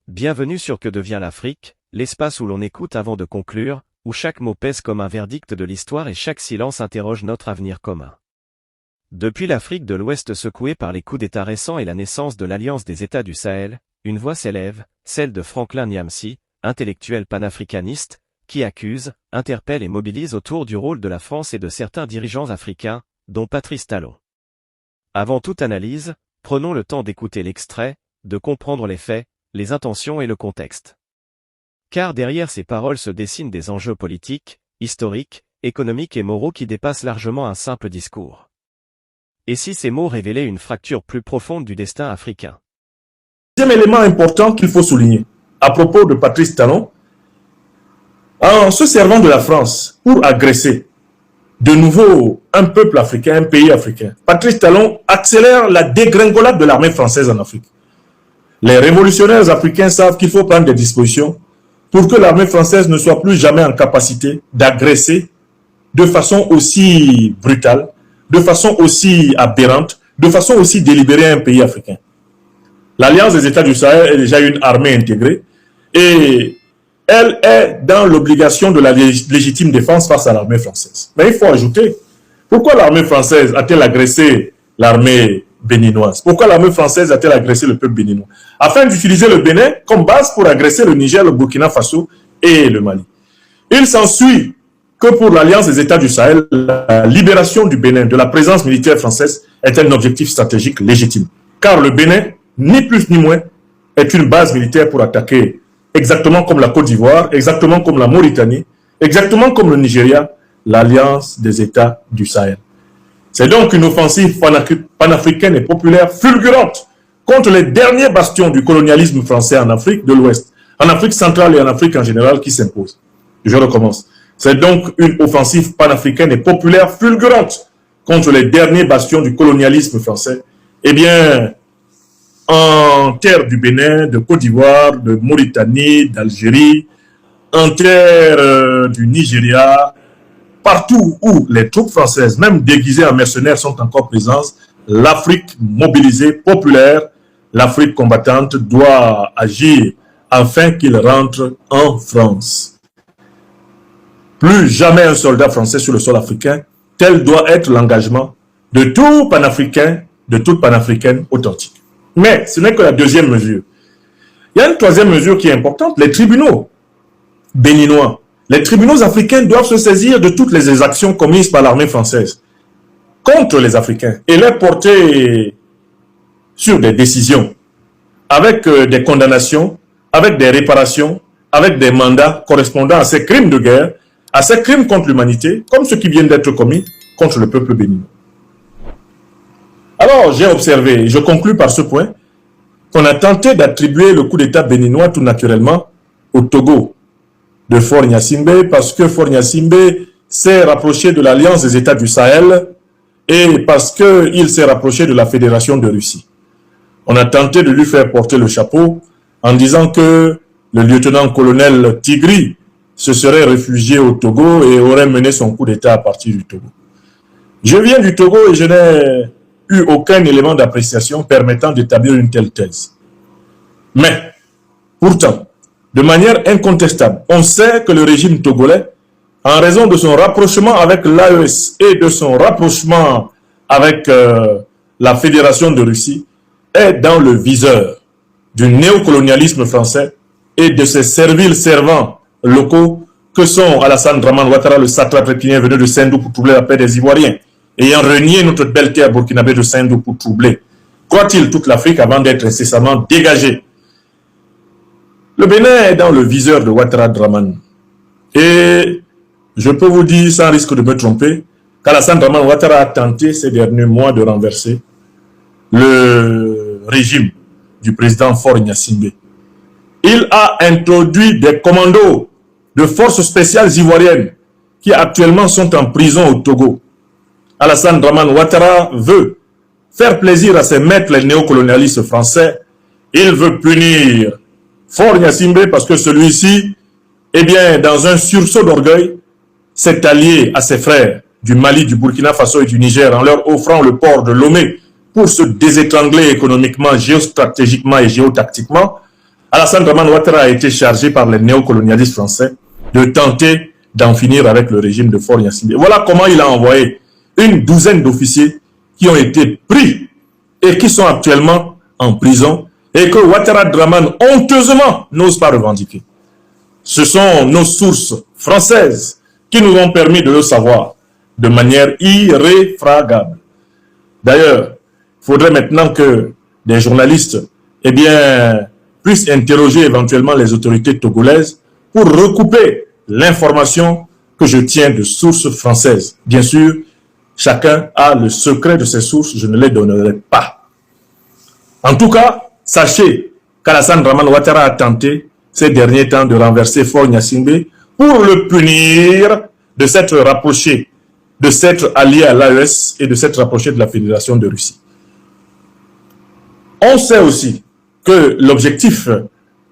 Bienvenue sur Que devient l'Afrique, l'espace où l'on écoute avant de conclure, où chaque mot pèse comme un verdict de l'histoire et chaque silence interroge notre avenir commun. Depuis l'Afrique de l'Ouest secouée par les coups d'État récents et la naissance de l'Alliance des États du Sahel, une voix s'élève, celle de Franklin Nyamsi, intellectuel panafricaniste, qui accuse, interpelle et mobilise autour du rôle de la France et de certains dirigeants africains, dont Patrice Talon. Avant toute analyse, prenons le temps d'écouter l'extrait, de comprendre les faits, les intentions et le contexte. Car derrière ces paroles se dessinent des enjeux politiques, historiques, économiques et moraux qui dépassent largement un simple discours. Et si ces mots révélaient une fracture plus profonde du destin africain? Deuxième élément important qu'il faut souligner, à propos de Patrice Talon, en se servant de la France pour agresser de nouveau un peuple africain, un pays africain, Patrice Talon accélère la dégringolade de l'armée française en Afrique. Les révolutionnaires africains savent qu'il faut prendre des dispositions pour que l'armée française ne soit plus jamais en capacité d'agresser de façon aussi brutale, de façon aussi aberrante, de façon aussi délibérée un pays africain. L'Alliance des États du Sahel est déjà une armée intégrée et elle est dans l'obligation de la légitime défense face à l'armée française. Mais il faut ajouter, pourquoi l'armée française a-t-elle agressé l'armée béninoise? Pourquoi l'armée française a-t-elle agressé le peuple béninois? Afin d'utiliser le Bénin comme base pour agresser le Niger, le Burkina Faso et le Mali. Il s'ensuit que pour l'Alliance des États du Sahel, la libération du Bénin de la présence militaire française est un objectif stratégique légitime. Car le Bénin, ni plus ni moins, est une base militaire pour attaquer, exactement comme la Côte d'Ivoire, exactement comme la Mauritanie, exactement comme le Nigeria, l'Alliance des États du Sahel. C'est donc une offensive panafricaine et populaire fulgurante contre les derniers bastions du colonialisme français en Afrique de l'Ouest, en Afrique centrale et en Afrique en général qui s'impose. Je recommence. C'est donc une offensive panafricaine et populaire fulgurante contre les derniers bastions du colonialisme français. Eh bien, en terre du Bénin, de Côte d'Ivoire, de Mauritanie, d'Algérie, en terre du Nigeria, partout où les troupes françaises, même déguisées en mercenaires, sont encore présentes, l'Afrique mobilisée, populaire, l'Afrique combattante doit agir afin qu'il rentre en France. Plus jamais un soldat français sur le sol africain, tel doit être l'engagement de tout panafricain, de toute panafricaine authentique. Mais ce n'est que la deuxième mesure. Il y a une troisième mesure qui est importante, les tribunaux béninois. Les tribunaux africains doivent se saisir de toutes les exactions commises par l'armée française contre les Africains et les porter sur des décisions avec des condamnations, avec des réparations, avec des mandats correspondant à ces crimes de guerre, à ces crimes contre l'humanité, comme ceux qui viennent d'être commis contre le peuple béninois. Alors, j'ai observé, et je conclus par ce point, qu'on a tenté d'attribuer le coup d'État béninois tout naturellement au Togo de Faure Gnassingbé, parce que Faure Gnassingbé s'est rapproché de l'Alliance des États du Sahel et parce qu'il s'est rapproché de la Fédération de Russie. On a tenté de lui faire porter le chapeau en disant que le lieutenant-colonel Tigri se serait réfugié au Togo et aurait mené son coup d'État à partir du Togo. Je viens du Togo et je n'ai eu aucun élément d'appréciation permettant d'établir une telle thèse. Mais, pourtant, de manière incontestable, on sait que le régime togolais, en raison de son rapprochement avec l'AES et de son rapprochement avec la Fédération de Russie, est dans le viseur du néocolonialisme français et de ses serviles servants locaux que sont Alassane Dramane Ouattara, le satrape républicain venu de Sendou pour troubler la paix des Ivoiriens, ayant renié notre belle terre burkinabé de Sendou pour troubler, croit-il, toute l'Afrique avant d'être incessamment dégagé. Le Bénin est dans le viseur de Ouattara Dramane. Et je peux vous dire, sans risque de me tromper, qu'Alassane Dramane Ouattara a tenté ces derniers mois de renverser le régime du président Faure Gnassingbé. Il a introduit des commandos de forces spéciales ivoiriennes qui actuellement sont en prison au Togo. Alassane Dramane Ouattara veut faire plaisir à ses maîtres les néocolonialistes français. Il veut punir Faure Gnassingbé parce que celui-ci, eh bien, dans un sursaut d'orgueil, s'est allié à ses frères du Mali, du Burkina Faso et du Niger en leur offrant le port de Lomé pour se désétrangler économiquement, géostratégiquement et géotactiquement, Alassane Dramane Ouattara a été chargé par les néocolonialistes français de tenter d'en finir avec le régime de Faure Gnassingbé. Voilà comment il a envoyé une douzaine d'officiers qui ont été pris et qui sont actuellement en prison et que Ouattara Dramane honteusement n'ose pas revendiquer. Ce sont nos sources françaises qui nous ont permis de le savoir de manière irréfragable. D'ailleurs, il faudrait maintenant que des journalistes puissent interroger éventuellement les autorités togolaises pour recouper l'information que je tiens de sources françaises. Bien sûr, chacun a le secret de ses sources, je ne les donnerai pas. En tout cas, sachez qu'Alassane Dramane Ouattara a tenté ces derniers temps de renverser Faure Gnassingbé pour le punir de s'être rapproché, de s'être allié à l'AES et de s'être rapproché de la Fédération de Russie. On sait aussi que l'objectif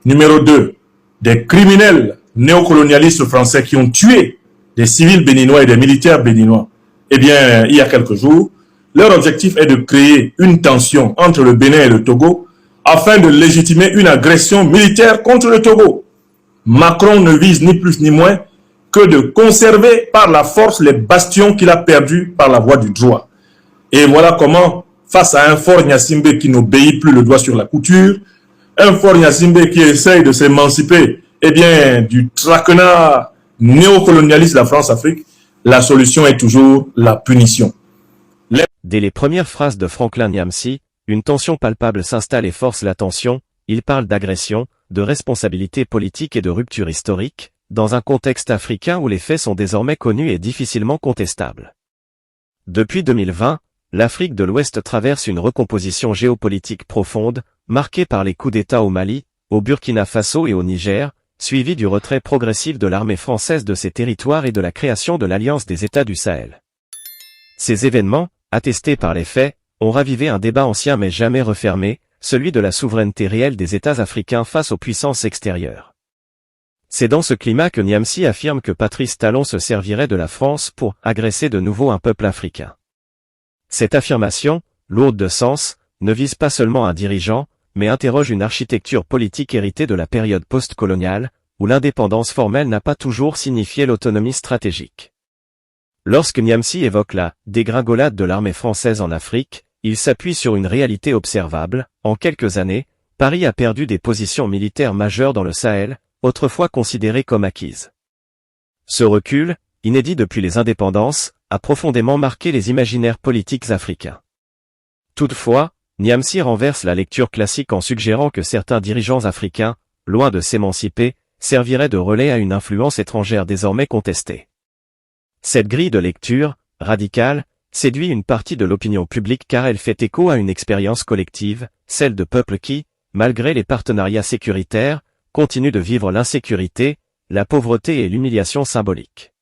numéro 2 des criminels néocolonialistes français qui ont tué des civils béninois et des militaires béninois, il y a quelques jours, leur objectif est de créer une tension entre le Bénin et le Togo afin de légitimer une agression militaire contre le Togo. Macron ne vise ni plus ni moins que de conserver par la force les bastions qu'il a perdus par la voie du droit. Et voilà comment, face à un Faure Gnassingbé qui n'obéit plus le doigt sur la couture, un Faure Gnassingbé qui essaye de s'émanciper du traquenard néocolonialiste de la France-Afrique, la solution est toujours la punition. Dès les premières phrases de Franklin Nyamsi, une tension palpable s'installe et force la tension. Il parle d'agression, de responsabilité politique et de rupture historique, dans un contexte africain où les faits sont désormais connus et difficilement contestables. Depuis 2020, l'Afrique de l'Ouest traverse une recomposition géopolitique profonde, marquée par les coups d'État au Mali, au Burkina Faso et au Niger, suivi du retrait progressif de l'armée française de ces territoires et de la création de l'Alliance des États du Sahel. Ces événements, attestés par les faits, ont ravivé un débat ancien mais jamais refermé, celui de la souveraineté réelle des États africains face aux puissances extérieures. C'est dans ce climat que Nyamsi affirme que Patrice Talon se servirait de la France pour agresser de nouveau un peuple africain. Cette affirmation, lourde de sens, ne vise pas seulement un dirigeant, mais interroge une architecture politique héritée de la période post-coloniale, où l'indépendance formelle n'a pas toujours signifié l'autonomie stratégique. Lorsque Nyamsi évoque la dégringolade de l'armée française en Afrique, il s'appuie sur une réalité observable. En quelques années, Paris a perdu des positions militaires majeures dans le Sahel, autrefois considérées comme acquises. Ce recul, inédit depuis les indépendances, a profondément marqué les imaginaires politiques africains. Toutefois, Nyamsi renverse la lecture classique en suggérant que certains dirigeants africains, loin de s'émanciper, serviraient de relais à une influence étrangère désormais contestée. Cette grille de lecture, radicale, séduit une partie de l'opinion publique car elle fait écho à une expérience collective, celle de peuples qui, malgré les partenariats sécuritaires, continuent de vivre l'insécurité, la pauvreté et l'humiliation symbolique.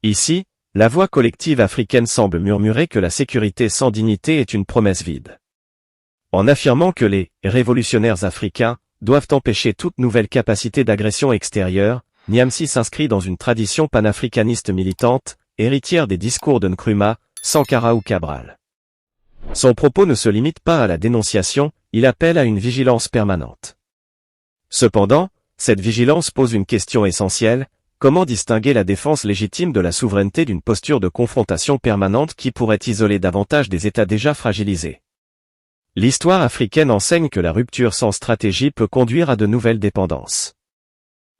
Ici, la voix collective africaine semble murmurer que la sécurité sans dignité est une promesse vide. En affirmant que les révolutionnaires africains doivent empêcher toute nouvelle capacité d'agression extérieure, Nyamsi s'inscrit dans une tradition panafricaniste militante, héritière des discours de Nkrumah, Sankara ou Cabral. Son propos ne se limite pas à la dénonciation, il appelle à une vigilance permanente. Cependant, cette vigilance pose une question essentielle: comment distinguer la défense légitime de la souveraineté d'une posture de confrontation permanente qui pourrait isoler davantage des États déjà fragilisés? L'histoire africaine enseigne que la rupture sans stratégie peut conduire à de nouvelles dépendances.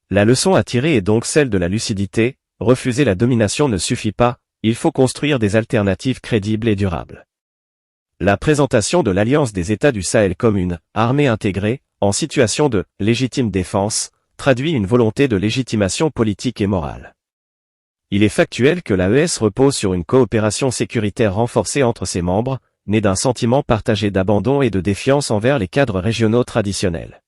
La leçon à tirer est donc celle de la lucidité: refuser la domination ne suffit pas, il faut construire des alternatives crédibles et durables. La présentation de l'Alliance des États du Sahel comme une armée intégrée, en situation de légitime défense, traduit une volonté de légitimation politique et morale. Il est factuel que l'AES repose sur une coopération sécuritaire renforcée entre ses membres, née d'un sentiment partagé d'abandon et de défiance envers les cadres régionaux traditionnels.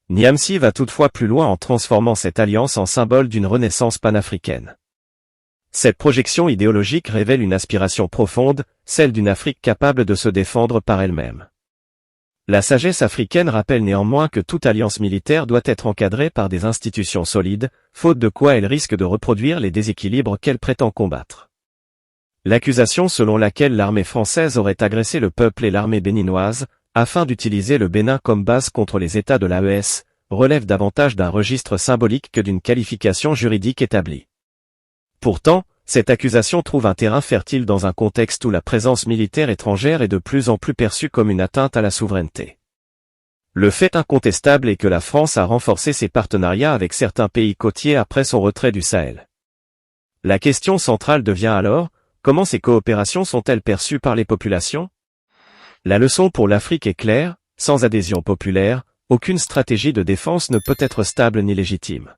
Nyamsi va toutefois plus loin en transformant cette alliance en symbole d'une renaissance panafricaine. Cette projection idéologique révèle une aspiration profonde, celle d'une Afrique capable de se défendre par elle-même. La sagesse africaine rappelle néanmoins que toute alliance militaire doit être encadrée par des institutions solides, faute de quoi elle risque de reproduire les déséquilibres qu'elle prétend combattre. L'accusation selon laquelle l'armée française aurait agressé le peuple et l'armée béninoise, afin d'utiliser le Bénin comme base contre les États de l'AES, relève davantage d'un registre symbolique que d'une qualification juridique établie. Pourtant, cette accusation trouve un terrain fertile dans un contexte où la présence militaire étrangère est de plus en plus perçue comme une atteinte à la souveraineté. Le fait incontestable est que la France a renforcé ses partenariats avec certains pays côtiers après son retrait du Sahel. La question centrale devient alors, comment ces coopérations sont-elles perçues par les populations? La leçon pour l'Afrique est claire, sans adhésion populaire, aucune stratégie de défense ne peut être stable ni légitime.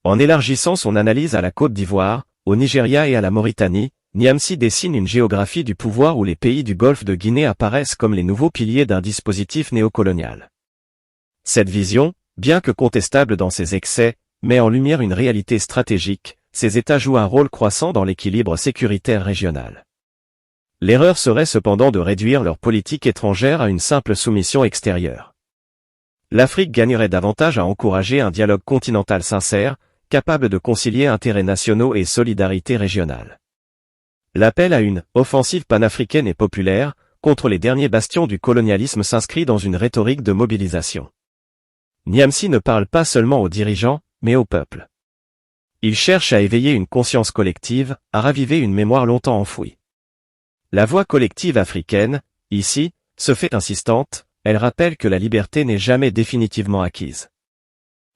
En élargissant son analyse à la Côte d'Ivoire, au Nigeria et à la Mauritanie, Niamsi dessine une géographie du pouvoir où les pays du Golfe de Guinée apparaissent comme les nouveaux piliers d'un dispositif néocolonial. Cette vision, bien que contestable dans ses excès, met en lumière une réalité stratégique, ces États jouent un rôle croissant dans l'équilibre sécuritaire régional. L'erreur serait cependant de réduire leur politique étrangère à une simple soumission extérieure. L'Afrique gagnerait davantage à encourager un dialogue continental sincère, capable de concilier intérêts nationaux et solidarité régionale. L'appel à une « offensive panafricaine et populaire » contre les derniers bastions du colonialisme s'inscrit dans une rhétorique de mobilisation. Niamsi ne parle pas seulement aux dirigeants, mais au peuple. Il cherche à éveiller une conscience collective, à raviver une mémoire longtemps enfouie. La voix collective africaine, ici, se fait insistante, elle rappelle que la liberté n'est jamais définitivement acquise.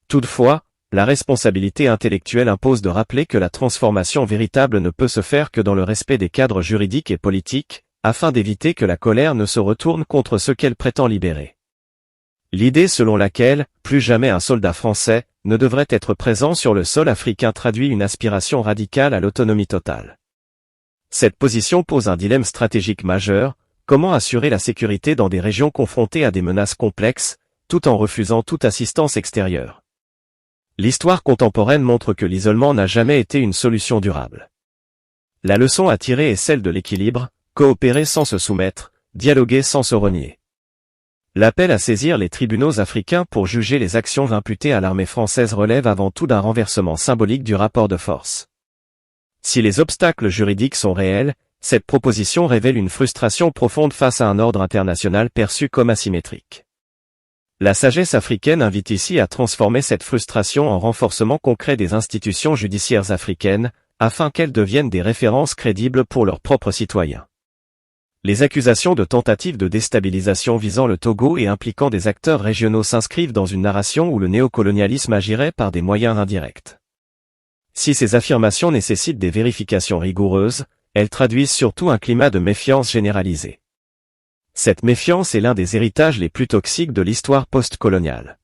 Toutefois, la responsabilité intellectuelle impose de rappeler que la transformation véritable ne peut se faire que dans le respect des cadres juridiques et politiques, afin d'éviter que la colère ne se retourne contre ceux qu'elle prétend libérer. L'idée selon laquelle, plus jamais un soldat français, ne devrait être présent sur le sol africain traduit une aspiration radicale à l'autonomie totale. Cette position pose un dilemme stratégique majeur, comment assurer la sécurité dans des régions confrontées à des menaces complexes, tout en refusant toute assistance extérieure. L'histoire contemporaine montre que l'isolement n'a jamais été une solution durable. La leçon à tirer est celle de l'équilibre, coopérer sans se soumettre, dialoguer sans se renier. L'appel à saisir les tribunaux africains pour juger les actions imputées à l'armée française relève avant tout d'un renversement symbolique du rapport de force. Si les obstacles juridiques sont réels, cette proposition révèle une frustration profonde face à un ordre international perçu comme asymétrique. La sagesse africaine invite ici à transformer cette frustration en renforcement concret des institutions judiciaires africaines, afin qu'elles deviennent des références crédibles pour leurs propres citoyens. Les accusations de tentatives de déstabilisation visant le Togo et impliquant des acteurs régionaux s'inscrivent dans une narration où le néocolonialisme agirait par des moyens indirects. Si ces affirmations nécessitent des vérifications rigoureuses, elles traduisent surtout un climat de méfiance généralisée. Cette méfiance est l'un des héritages les plus toxiques de l'histoire post-coloniale.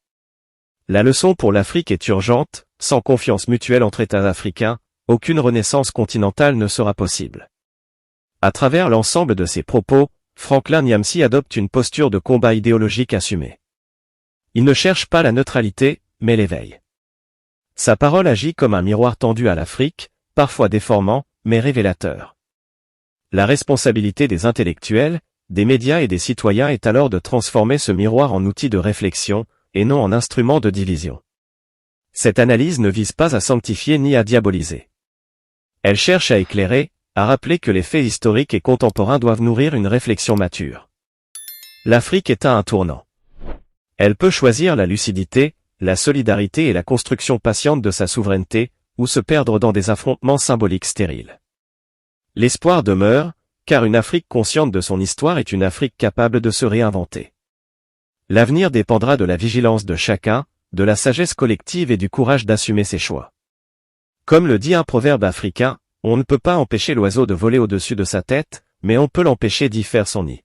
La leçon pour l'Afrique est urgente, sans confiance mutuelle entre États africains, aucune renaissance continentale ne sera possible. À travers l'ensemble de ses propos, Franklin Niamsi adopte une posture de combat idéologique assumée. Il ne cherche pas la neutralité, mais l'éveil. Sa parole agit comme un miroir tendu à l'Afrique, parfois déformant, mais révélateur. La responsabilité des intellectuels, des médias et des citoyens est alors de transformer ce miroir en outil de réflexion, et non en instrument de division. Cette analyse ne vise pas à sanctifier ni à diaboliser. Elle cherche à éclairer, à rappeler que les faits historiques et contemporains doivent nourrir une réflexion mature. L'Afrique est à un tournant. Elle peut choisir la lucidité, la solidarité et la construction patiente de sa souveraineté, ou se perdre dans des affrontements symboliques stériles. L'espoir demeure, car une Afrique consciente de son histoire est une Afrique capable de se réinventer. L'avenir dépendra de la vigilance de chacun, de la sagesse collective et du courage d'assumer ses choix. Comme le dit un proverbe africain, on ne peut pas empêcher l'oiseau de voler au-dessus de sa tête, mais on peut l'empêcher d'y faire son nid.